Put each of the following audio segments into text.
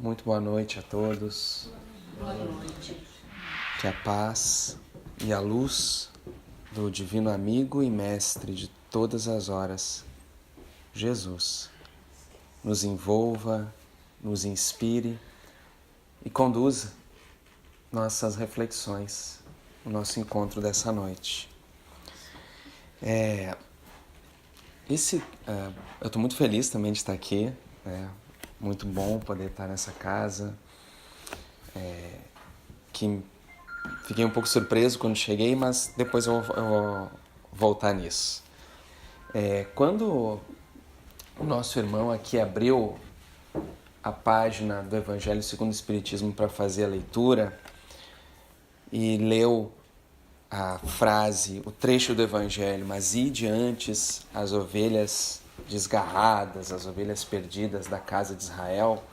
Muito boa noite a todos. Boa noite. Que a paz e a luz do divino amigo e mestre de todas as horas, Jesus, nos envolva, nos inspire e conduza nossas reflexões, o nosso encontro dessa noite. Eu estou muito feliz também de estar aqui, muito bom poder estar nessa casa, que fiquei um pouco surpreso quando cheguei, mas depois eu vou voltar nisso. Quando o nosso irmão aqui abriu a página do Evangelho segundo o Espiritismo para fazer a leitura e leu a frase, o trecho do Evangelho, mas ide antes as ovelhas desgarradas, as ovelhas perdidas da casa de Israel,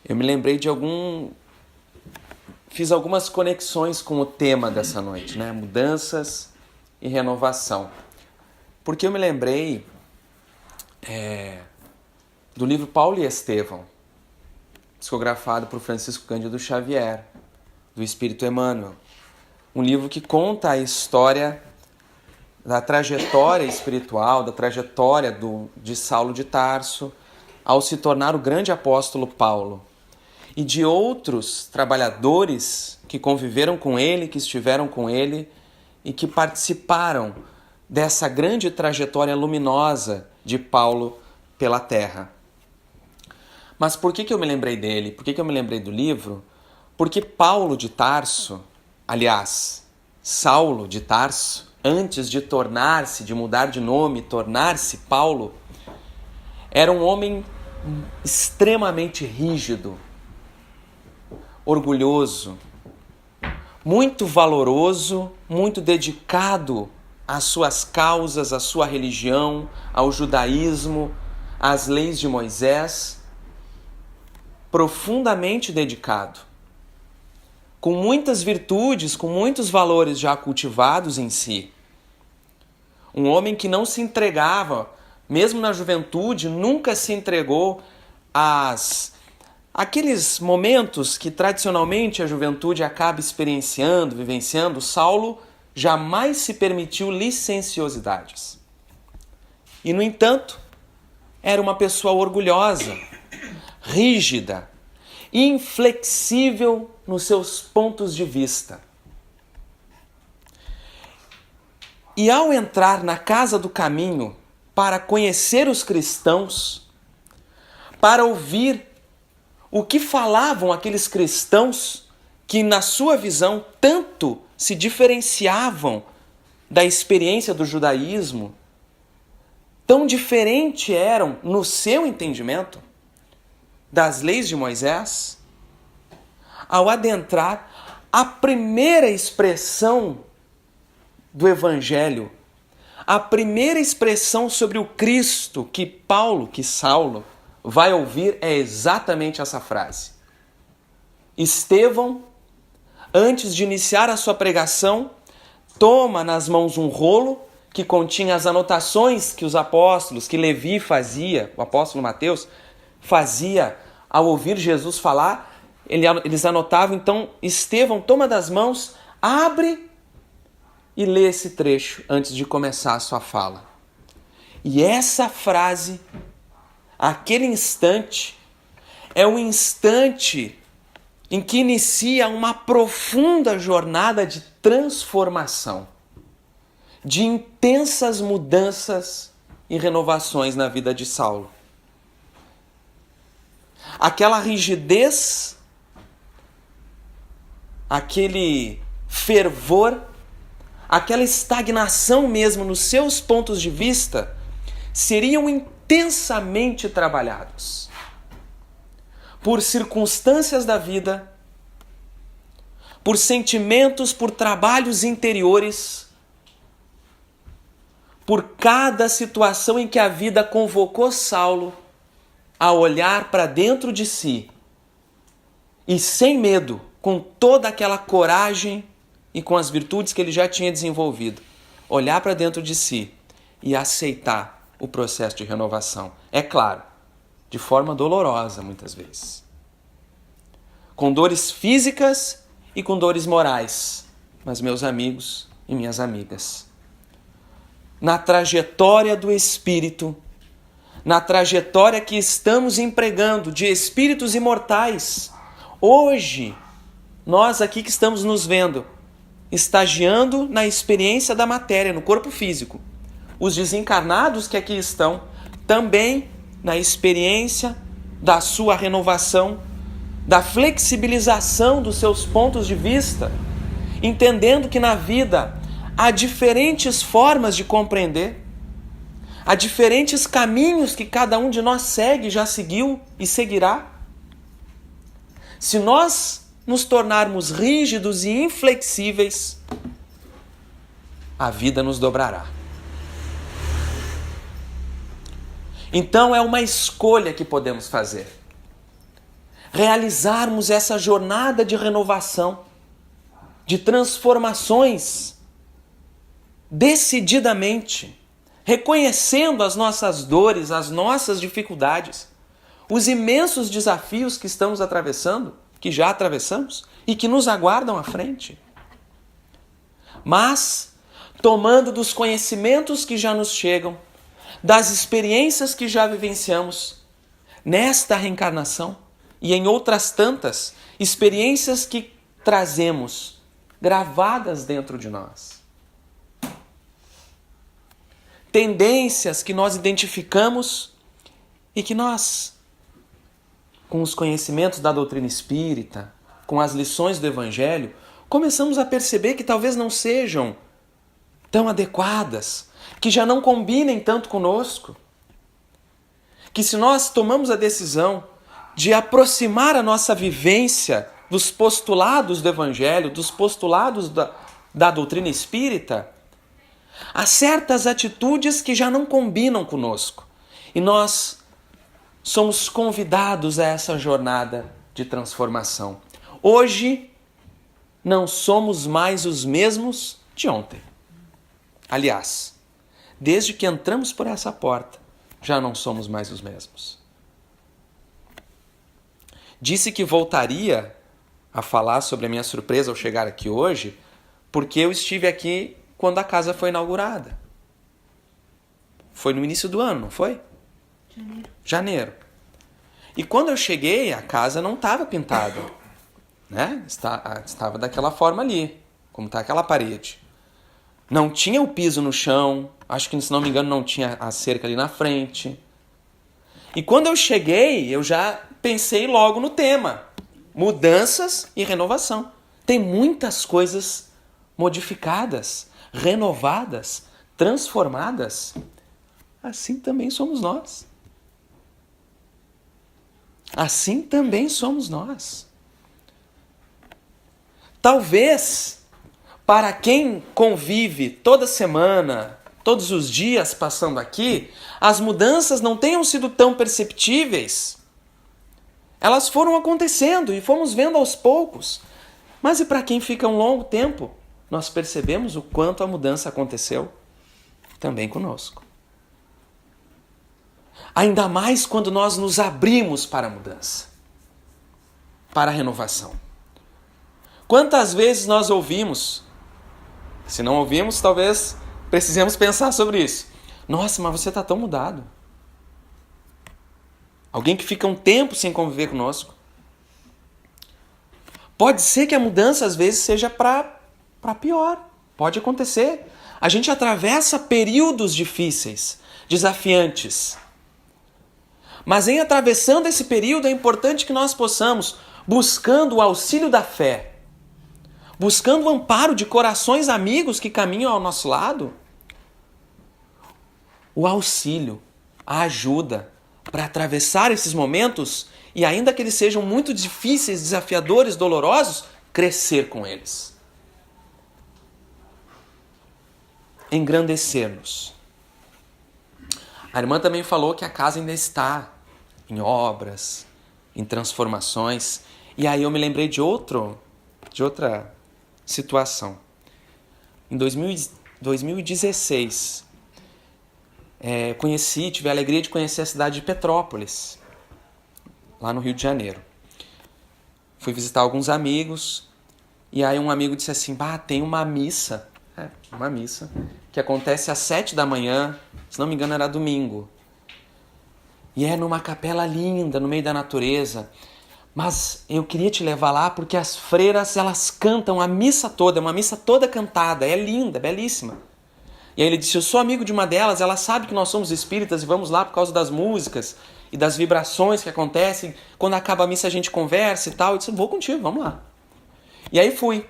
eu me lembrei fiz algumas conexões com o tema dessa noite, né? Mudanças e renovação. Porque eu me lembrei do livro Paulo e Estevão, psicografado por Francisco Cândido Xavier, do Espírito Emmanuel. Um livro que conta a história da trajetória espiritual, da trajetória de Saulo de Tarso, ao se tornar o grande apóstolo Paulo. E de outros trabalhadores que conviveram com ele, que estiveram com ele e que participaram dessa grande trajetória luminosa de Paulo pela terra. Mas por que eu me lembrei dele? Por que eu me lembrei do livro? Porque Paulo de Tarso, aliás, Saulo de Tarso, antes de mudar de nome, tornar-se Paulo, era um homem extremamente rígido, orgulhoso, muito valoroso, muito dedicado às suas causas, à sua religião, ao judaísmo, às leis de Moisés, profundamente dedicado, com muitas virtudes, com muitos valores já cultivados em si. Um homem que não se entregava, mesmo na juventude, nunca se entregou àqueles momentos que tradicionalmente a juventude acaba experienciando, vivenciando. Saulo jamais se permitiu licenciosidades. E, no entanto, era uma pessoa orgulhosa, rígida, inflexível nos seus pontos de vista. E ao entrar na casa do caminho para conhecer os cristãos, para ouvir o que falavam aqueles cristãos que, na sua visão, tanto se diferenciavam da experiência do judaísmo, tão diferente eram, no seu entendimento, das leis de Moisés, ao adentrar, a primeira expressão do Evangelho, a primeira expressão sobre o Cristo que Saulo vai ouvir é exatamente essa frase. Estevão, antes de iniciar a sua pregação, toma nas mãos um rolo que continha as anotações que os apóstolos, que Levi fazia, o apóstolo Mateus, fazia ao ouvir Jesus falar. Eles anotavam. Então Estevão toma das mãos, abre e lê esse trecho antes de começar a sua fala. E essa frase, aquele instante, é um instante em que inicia uma profunda jornada de transformação, de intensas mudanças e renovações na vida de Saulo. Aquela rigidez, aquele fervor, aquela estagnação mesmo nos seus pontos de vista, seriam intensamente trabalhados por circunstâncias da vida, por sentimentos, por trabalhos interiores, por cada situação em que a vida convocou Saulo a olhar para dentro de si e, sem medo, com toda aquela coragem e com as virtudes que ele já tinha desenvolvido, olhar para dentro de si e aceitar o processo de renovação. É claro, de forma dolorosa, muitas vezes. Com dores físicas e com dores morais. Mas, meus amigos e minhas amigas, na trajetória do Espírito, na trajetória que estamos empregando de espíritos imortais, hoje, nós aqui que estamos nos vendo, estagiando na experiência da matéria, no corpo físico. Os desencarnados que aqui estão, também na experiência da sua renovação, da flexibilização dos seus pontos de vista, entendendo que na vida há diferentes formas de compreender, há diferentes caminhos que cada um de nós segue, já seguiu e seguirá. Se nós nos tornarmos rígidos e inflexíveis, a vida nos dobrará. Então é uma escolha que podemos fazer. Realizarmos essa jornada de renovação, de transformações, decididamente, reconhecendo as nossas dores, as nossas dificuldades, os imensos desafios que estamos atravessando, que já atravessamos e que nos aguardam à frente. Mas, tomando dos conhecimentos que já nos chegam, das experiências que já vivenciamos, nesta reencarnação e em outras tantas experiências que trazemos gravadas dentro de nós. Tendências que nós identificamos e que nós, com os conhecimentos da doutrina espírita, com as lições do Evangelho, começamos a perceber que talvez não sejam tão adequadas, que já não combinem tanto conosco. Que se nós tomamos a decisão de aproximar a nossa vivência dos postulados do Evangelho, dos postulados da doutrina espírita, há certas atitudes que já não combinam conosco. E nós somos convidados a essa jornada de transformação. Hoje, não somos mais os mesmos de ontem. Aliás, desde que entramos por essa porta, já não somos mais os mesmos. Disse que voltaria a falar sobre a minha surpresa ao chegar aqui hoje, porque eu estive aqui quando a casa foi inaugurada. Foi no início do ano, não foi? Janeiro. E quando eu cheguei, a casa não estava pintada, né? Estava daquela forma ali, como está aquela parede. Não tinha o piso no chão, acho que, se não me engano, não tinha a cerca ali na frente. E quando eu cheguei, eu já pensei logo no tema: mudanças e renovação. Tem muitas coisas modificadas, renovadas, transformadas. Assim também somos nós. Assim também somos nós. Talvez, para quem convive toda semana, todos os dias passando aqui, as mudanças não tenham sido tão perceptíveis. Elas foram acontecendo e fomos vendo aos poucos. Mas e para quem fica um longo tempo, nós percebemos o quanto a mudança aconteceu também conosco. Ainda mais quando nós nos abrimos para a mudança, para a renovação. Quantas vezes nós ouvimos, se não ouvimos, talvez precisemos pensar sobre isso. Nossa, mas você está tão mudado. Alguém que fica um tempo sem conviver conosco. Pode ser que a mudança às vezes seja para pior. Pode acontecer. A gente atravessa períodos difíceis, desafiantes. Mas em atravessando esse período é importante que nós possamos, buscando o auxílio da fé, buscando o amparo de corações amigos que caminham ao nosso lado, o auxílio, a ajuda para atravessar esses momentos e, ainda que eles sejam muito difíceis, desafiadores, dolorosos, crescer com eles. Engrandecer-nos. A irmã também falou que a casa ainda está em obras, em transformações. E aí eu me lembrei de outra situação. Em 2016, tive a alegria de conhecer a cidade de Petrópolis. lá no Rio de Janeiro. Fui visitar alguns amigos, e aí um amigo disse assim, tem uma missa, que acontece às 7 da manhã, se não me engano era domingo. E é numa capela linda, no meio da natureza. Mas eu queria te levar lá porque as freiras, elas cantam a missa toda, é uma missa toda cantada, é linda, belíssima. E aí ele disse, eu sou amigo de uma delas, ela sabe que nós somos espíritas e vamos lá por causa das músicas e das vibrações que acontecem. Quando acaba a missa a gente conversa e tal. Eu disse, vou contigo, vamos lá. E aí fui.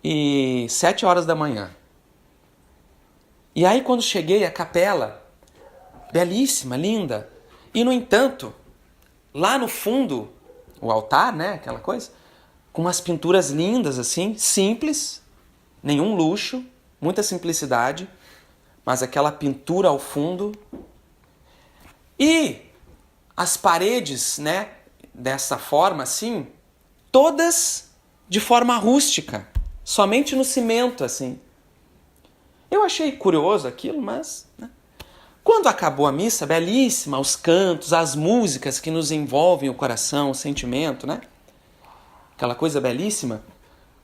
E 7 horas da manhã. E aí quando cheguei à capela, belíssima, linda. E no entanto, lá no fundo, o altar, né, aquela coisa, com umas pinturas lindas assim, simples, nenhum luxo, muita simplicidade, mas aquela pintura ao fundo. E as paredes, né, dessa forma assim, todas de forma rústica, somente no cimento assim. Eu achei curioso aquilo, mas... né? Quando acabou a missa, belíssima, os cantos, as músicas que nos envolvem o coração, o sentimento, né? Aquela coisa belíssima.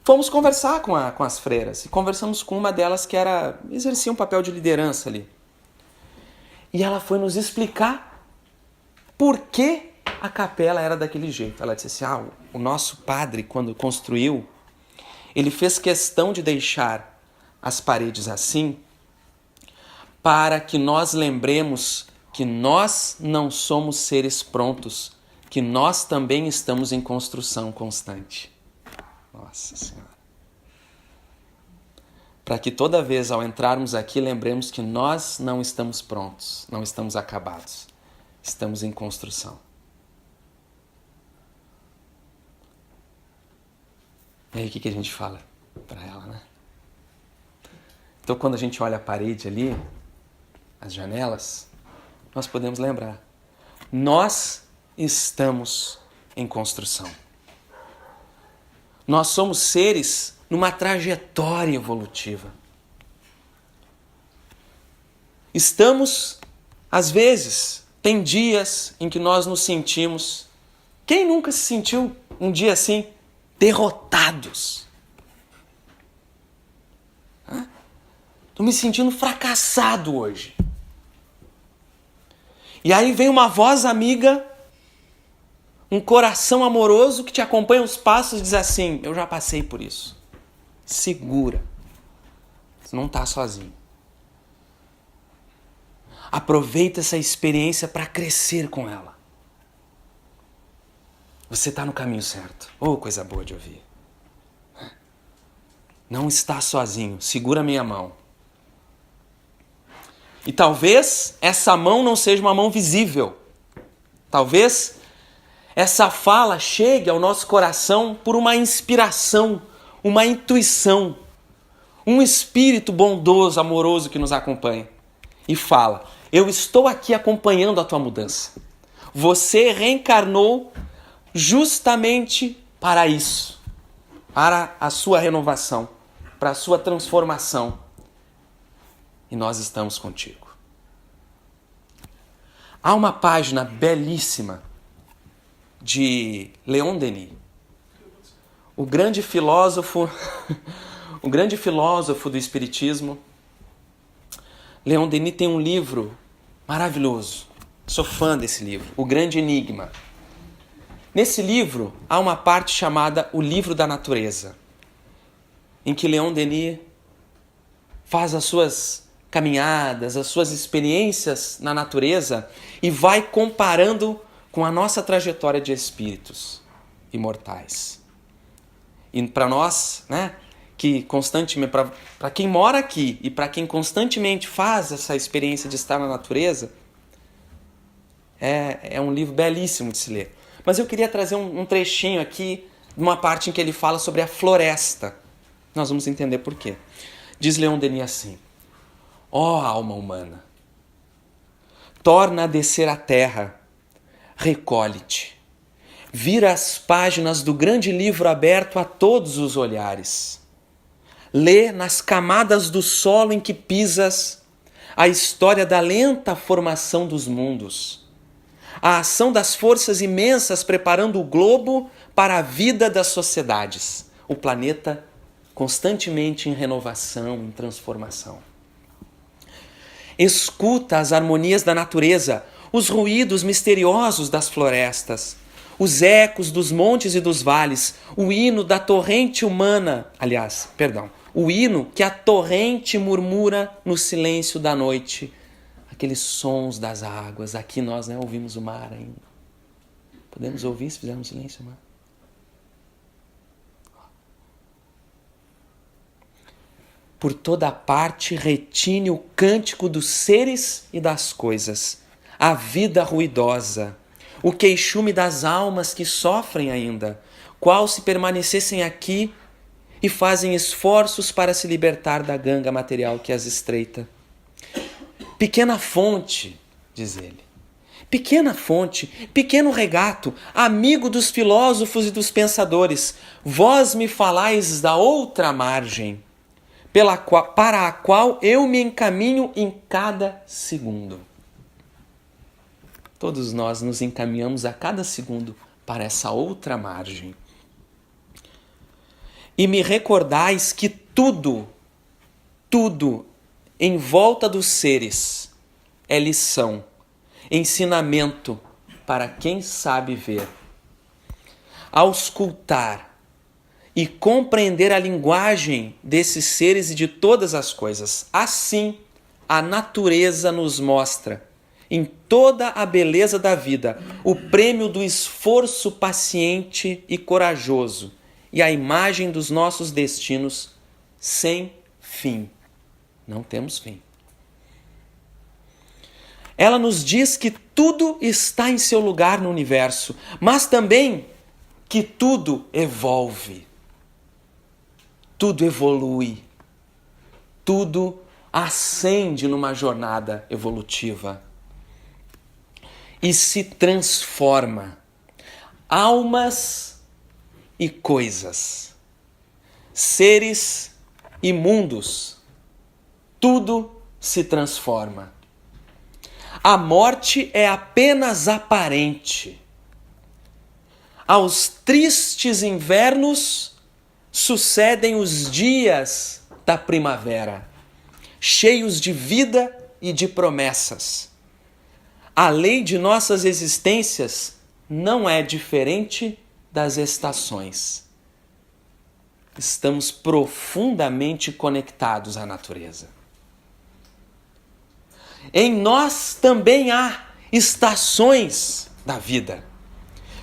Fomos conversar com as freiras e conversamos com uma delas que exercia um papel de liderança ali. E ela foi nos explicar por que a capela era daquele jeito. Ela disse assim, o nosso padre, quando construiu, ele fez questão de deixar as paredes assim para que nós lembremos que nós não somos seres prontos, que nós também estamos em construção constante. Nossa Senhora. Para que toda vez ao entrarmos aqui lembremos que nós não estamos prontos, não estamos acabados, estamos em construção. E aí o que a gente fala para ela, né? Então quando a gente olha a parede ali, as janelas, nós podemos lembrar. Nós estamos em construção. Nós somos seres numa trajetória evolutiva. Estamos, às vezes, tem dias em que nós nos sentimos... Quem nunca se sentiu um dia assim, derrotados? Estou me sentindo fracassado hoje. E aí vem uma voz amiga, um coração amoroso que te acompanha os passos e diz assim, eu já passei por isso. Segura. Você não está sozinho. Aproveita essa experiência para crescer com ela. Você está no caminho certo. Oh, coisa boa de ouvir. Não está sozinho. Segura a minha mão. E talvez essa mão não seja uma mão visível. Talvez essa fala chegue ao nosso coração por uma inspiração, uma intuição, um espírito bondoso, amoroso que nos acompanha. E fala, eu estou aqui acompanhando a tua mudança. Você reencarnou justamente para isso, para a sua renovação, para a sua transformação. E nós estamos contigo. Há uma página belíssima de Leon Denis, o grande filósofo do Espiritismo. Leon Denis tem um livro maravilhoso. Sou fã desse livro, O Grande Enigma. Nesse livro há uma parte chamada O Livro da Natureza, em que Leon Denis faz as suas caminhadas, as suas experiências na natureza e vai comparando com a nossa trajetória de espíritos imortais. E para nós, né, que constantemente, para quem mora aqui e para quem constantemente faz essa experiência de estar na natureza, é um livro belíssimo de se ler. Mas eu queria trazer um trechinho aqui, uma parte em que ele fala sobre a floresta. Nós vamos entender por quê. Diz Leon Denis assim, ó alma humana, torna a descer à terra, recolhe-te, vira as páginas do grande livro aberto a todos os olhares. Lê nas camadas do solo em que pisas a história da lenta formação dos mundos, a ação das forças imensas preparando o globo para a vida das sociedades. O planeta constantemente em renovação, em transformação. Escuta as harmonias da natureza, os ruídos misteriosos das florestas, os ecos dos montes e dos vales, o hino da torrente humana, o hino que a torrente murmura no silêncio da noite, aqueles sons das águas. Aqui nós ouvimos o mar ainda. Podemos ouvir se fizermos silêncio, mar? Por toda parte retine o cântico dos seres e das coisas, a vida ruidosa, o queixume das almas que sofrem ainda, qual se permanecessem aqui e fazem esforços para se libertar da ganga material que as estreita. Pequena fonte, diz ele, pequena fonte, pequeno regato, amigo dos filósofos e dos pensadores, vós me falais da outra margem, para a qual eu me encaminho em cada segundo. Todos nós nos encaminhamos a cada segundo para essa outra margem. E me recordais que tudo em volta dos seres é lição, ensinamento para quem sabe ver. Auscultar e compreender a linguagem desses seres e de todas as coisas. Assim, a natureza nos mostra, em toda a beleza da vida, o prêmio do esforço paciente e corajoso e a imagem dos nossos destinos sem fim. Não temos fim. Ela nos diz que tudo está em seu lugar no universo, mas também que tudo evolve. Tudo evolui, tudo ascende numa jornada evolutiva e se transforma. Almas e coisas, seres e mundos, tudo se transforma. A morte é apenas aparente. Aos tristes invernos sucedem os dias da primavera, cheios de vida e de promessas. A lei de nossas existências não é diferente das estações. Estamos profundamente conectados à natureza. Em nós também há estações da vida.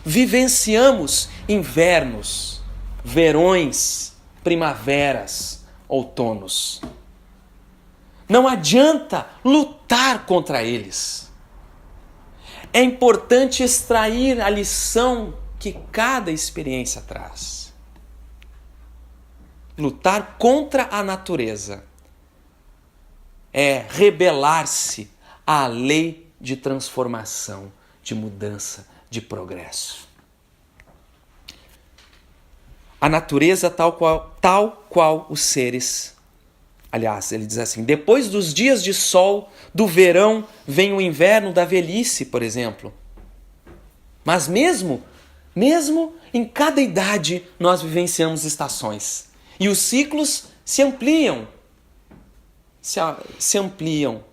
Vivenciamos invernos, verões, primaveras, outonos. Não adianta lutar contra eles. É importante extrair a lição que cada experiência traz. Lutar contra a natureza é rebelar-se à lei de transformação, de mudança, de progresso. A natureza tal qual os seres. Aliás, ele diz assim, depois dos dias de sol, do verão, vem o inverno da velhice, por exemplo. Mas mesmo em cada idade, nós vivenciamos estações. E os ciclos se ampliam. Se ampliam.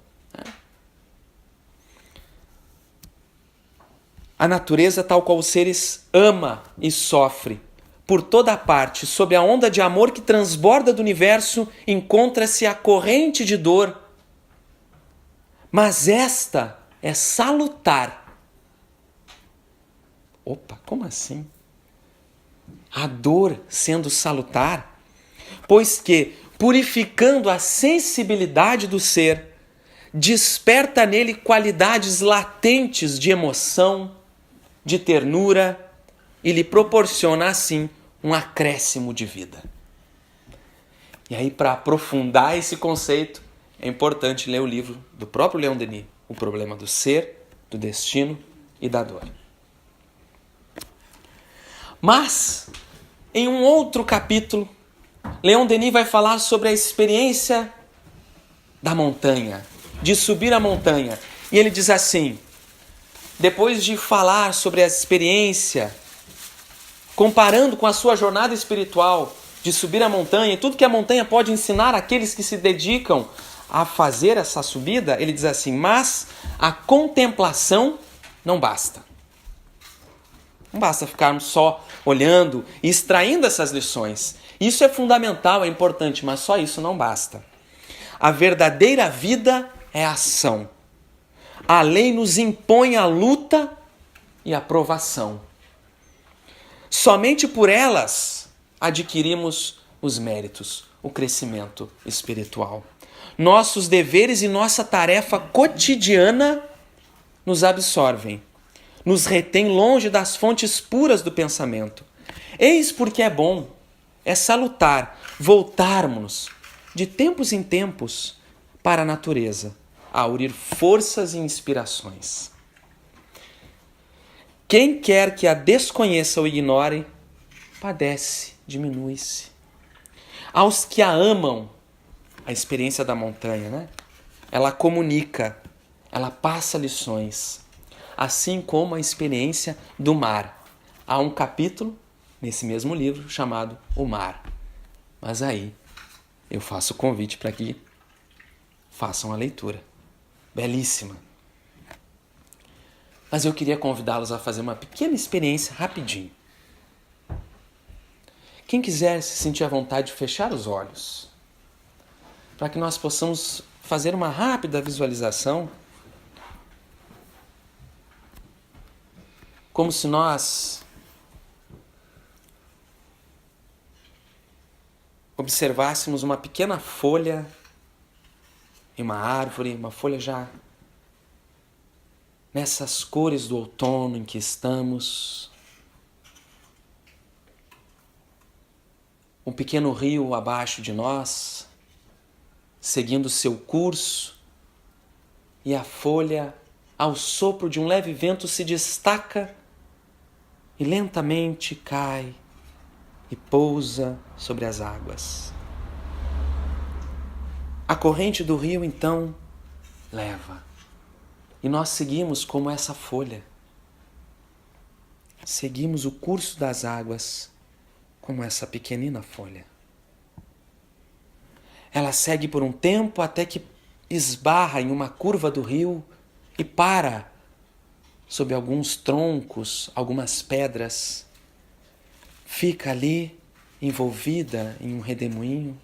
A natureza, tal qual os seres, ama e sofre. Por toda parte, sob a onda de amor que transborda do universo, encontra-se a corrente de dor. Mas esta é salutar. Opa, como assim? A dor sendo salutar? Pois que, purificando a sensibilidade do ser, desperta nele qualidades latentes de emoção, de ternura, e lhe proporciona, assim, um acréscimo de vida. E aí, para aprofundar esse conceito, é importante ler o livro do próprio Leon Denis, O Problema do Ser, do Destino e da Dor. Mas, em um outro capítulo, Leon Denis vai falar sobre a experiência da montanha, de subir a montanha. E ele diz assim, depois de falar sobre a experiência, comparando com a sua jornada espiritual de subir a montanha e tudo que a montanha pode ensinar àqueles que se dedicam a fazer essa subida, ele diz assim: mas a contemplação não basta. Não basta ficarmos só olhando e extraindo essas lições. Isso é fundamental, é importante, mas só isso não basta. A verdadeira vida é a ação. A lei nos impõe a luta e a provação. Somente por elas adquirimos os méritos, o crescimento espiritual. Nossos deveres e nossa tarefa cotidiana nos absorvem, nos retém longe das fontes puras do pensamento. Eis porque é bom, é salutar, voltarmos de tempos em tempos para a natureza, a aurir forças e inspirações. Quem quer que a desconheça ou ignore, padece, diminui-se. Aos que a amam, a experiência da montanha, né? Ela comunica, ela passa lições, assim como a experiência do mar. Há um capítulo nesse mesmo livro chamado O Mar. Mas aí eu faço o convite para que façam a leitura. Belíssima. Mas eu queria convidá-los a fazer uma pequena experiência rapidinho. Quem quiser se sentir à vontade de fechar os olhos, para que nós possamos fazer uma rápida visualização, como se nós observássemos uma pequena folha em uma árvore, uma folha já nessas cores do outono em que estamos. Um pequeno rio abaixo de nós, seguindo seu curso, e a folha, ao sopro de um leve vento, se destaca e lentamente cai e pousa sobre as águas. A corrente do rio, então, leva. E nós seguimos como essa folha. Seguimos o curso das águas como essa pequenina folha. Ela segue por um tempo até que esbarra em uma curva do rio e para sob alguns troncos, algumas pedras. Fica ali envolvida em um redemoinho,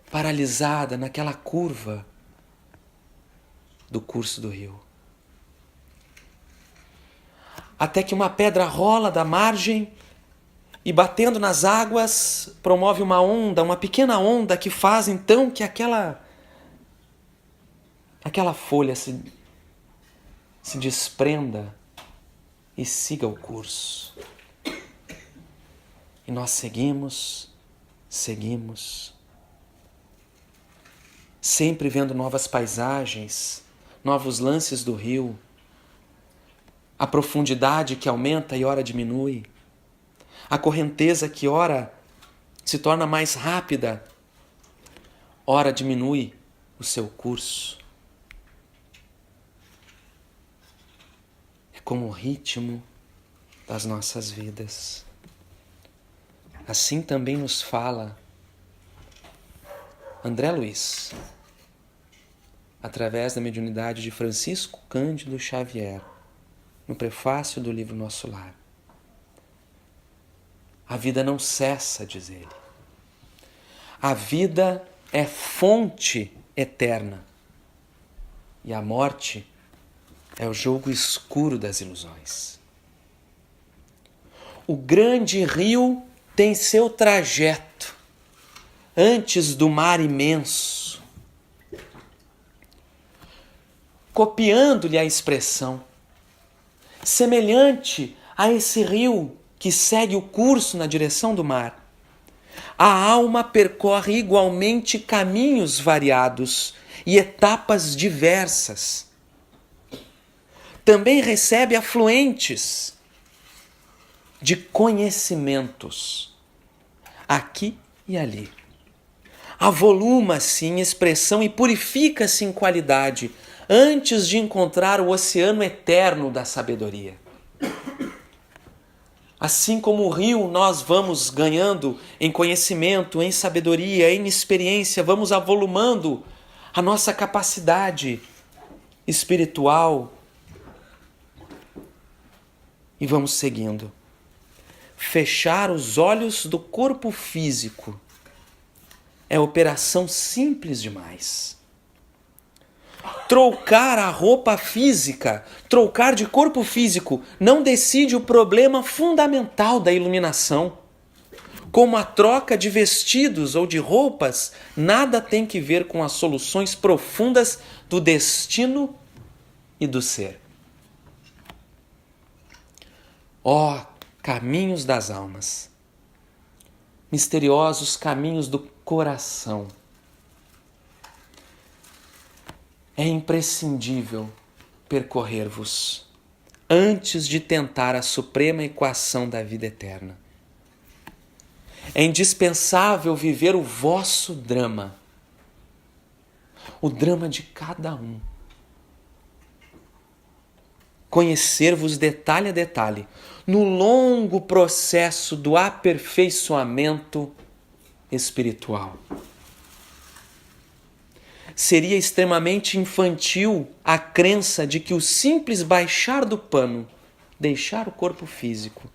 paralisada naquela curva do curso do rio. Até que uma pedra rola da margem e, batendo nas águas, promove uma onda, uma pequena onda que faz então que aquela folha se desprenda e siga o curso. E nós seguimos, sempre vendo novas paisagens, novos lances do rio, a profundidade que aumenta e ora diminui, a correnteza que ora se torna mais rápida, ora diminui o seu curso. É como o ritmo das nossas vidas. Assim também nos fala André Luiz, através da mediunidade de Francisco Cândido Xavier, no prefácio do livro Nosso Lar. A vida não cessa, diz ele. A vida é fonte eterna. E a morte é o jogo escuro das ilusões. O grande rio tem seu trajeto antes do mar imenso. Copiando-lhe a expressão, semelhante a esse rio que segue o curso na direção do mar, a alma percorre igualmente caminhos variados e etapas diversas. Também recebe afluentes de conhecimentos, aqui e ali. Avoluma-se em expressão e purifica-se em qualidade, antes de encontrar o oceano eterno da sabedoria. Assim como o rio, nós vamos ganhando em conhecimento, em sabedoria, em experiência, vamos avolumando a nossa capacidade espiritual e vamos seguindo. Fechar os olhos do corpo físico é operação simples demais. Trocar a roupa física, trocar de corpo físico, não decide o problema fundamental da iluminação. Como a troca de vestidos ou de roupas, nada tem que ver com as soluções profundas do destino e do ser. Ó, caminhos das almas, misteriosos caminhos do coração. É imprescindível percorrer-vos antes de tentar a suprema equação da vida eterna. É indispensável viver o vosso drama, o drama de cada um. Conhecer-vos detalhe a detalhe, no longo processo do aperfeiçoamento espiritual. Seria extremamente infantil a crença de que o simples baixar do pano, deixar o corpo físico,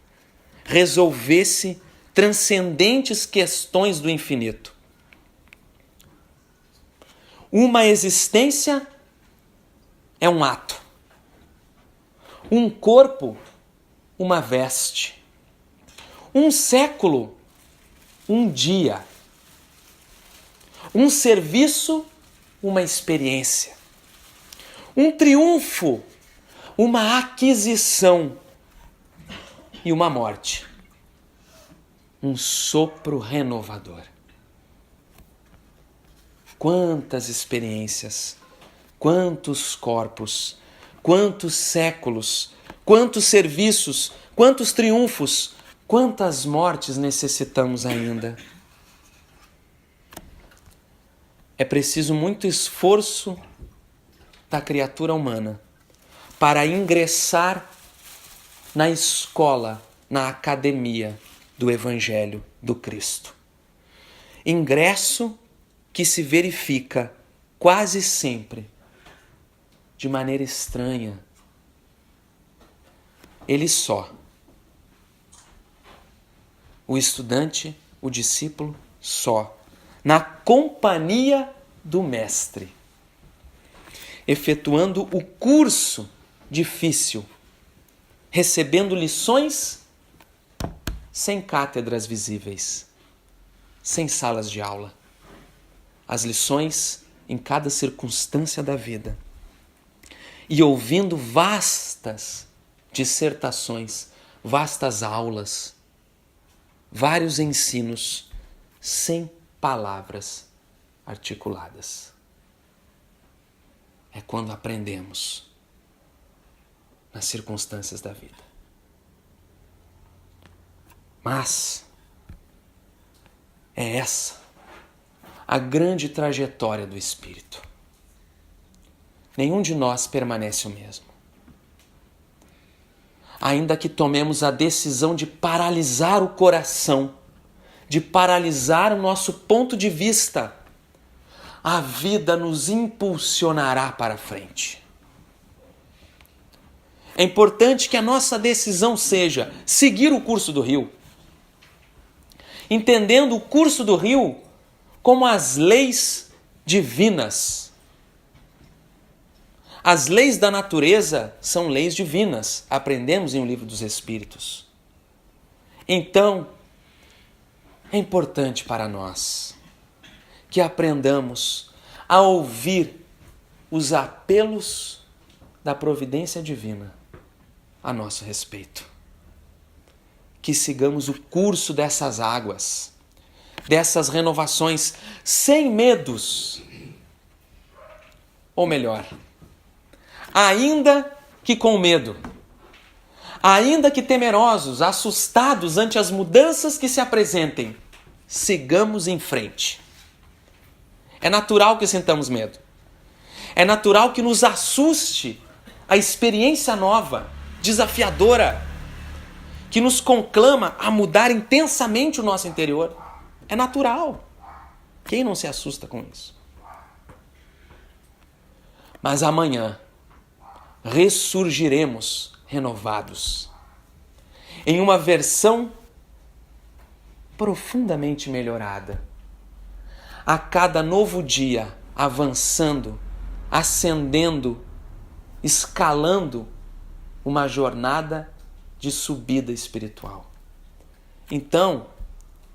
resolvesse transcendentes questões do infinito. Uma existência é um ato. Um corpo, uma veste. Um século, um dia. Um serviço, uma experiência. Um triunfo, uma aquisição. E uma morte. Um sopro renovador. Quantas experiências, quantos corpos, quantos séculos, quantos serviços, quantos triunfos, quantas mortes necessitamos ainda. É preciso muito esforço da criatura humana para ingressar na escola, na academia do Evangelho do Cristo. Ingresso que se verifica quase sempre de maneira estranha. Ele só. O estudante, o discípulo, só. Na companhia do Mestre. Efetuando o curso difícil. Recebendo lições sem cátedras visíveis. Sem salas de aula. As lições em cada circunstância da vida. E ouvindo vastas dissertações, vastas aulas, vários ensinos, sem palavras articuladas. É quando aprendemos nas circunstâncias da vida. Mas é essa a grande trajetória do Espírito. Nenhum de nós permanece o mesmo. Ainda que tomemos a decisão de paralisar o coração, de paralisar o nosso ponto de vista, a vida nos impulsionará para frente. É importante que a nossa decisão seja seguir o curso do rio, entendendo o curso do rio como as leis divinas. As leis da natureza são leis divinas, aprendemos em O Livro dos Espíritos. Então, é importante para nós que aprendamos a ouvir os apelos da providência divina a nosso respeito. Que sigamos o curso dessas águas, dessas renovações, sem medos. Ou melhor, ainda que com medo, ainda que temerosos, assustados ante as mudanças que se apresentem, sigamos em frente. É natural que sintamos medo. É natural que nos assuste a experiência nova, desafiadora, que nos conclama a mudar intensamente o nosso interior. É natural. Quem não se assusta com isso? Mas amanhã ressurgiremos renovados, em uma versão profundamente melhorada. A cada novo dia, avançando, ascendendo, escalando uma jornada de subida espiritual. Então,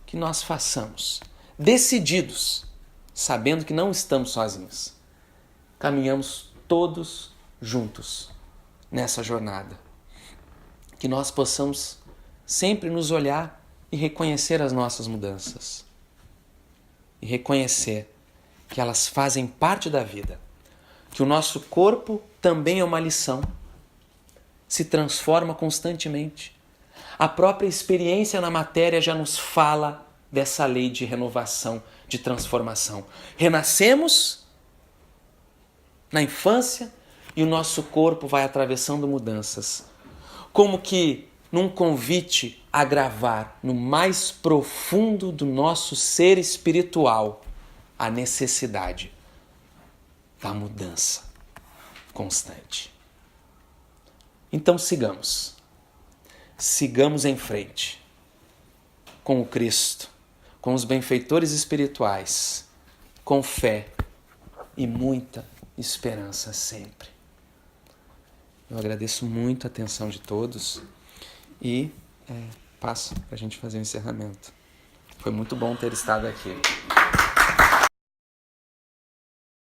que nós façamos, decididos, sabendo que não estamos sozinhos. Caminhamos todos juntos nessa jornada. Que nós possamos sempre nos olhar e reconhecer as nossas mudanças. E reconhecer que elas fazem parte da vida. Que o nosso corpo também é uma lição. Se transforma constantemente. A própria experiência na matéria já nos fala dessa lei de renovação, de transformação. Renascemos na infância e o nosso corpo vai atravessando mudanças. Como que num convite a gravar no mais profundo do nosso ser espiritual a necessidade da mudança constante. Então sigamos. Sigamos em frente com o Cristo, com os benfeitores espirituais, com fé e muita esperança sempre. Eu agradeço muito a atenção de todos e passo para a gente fazer o encerramento. Foi muito bom ter estado aqui.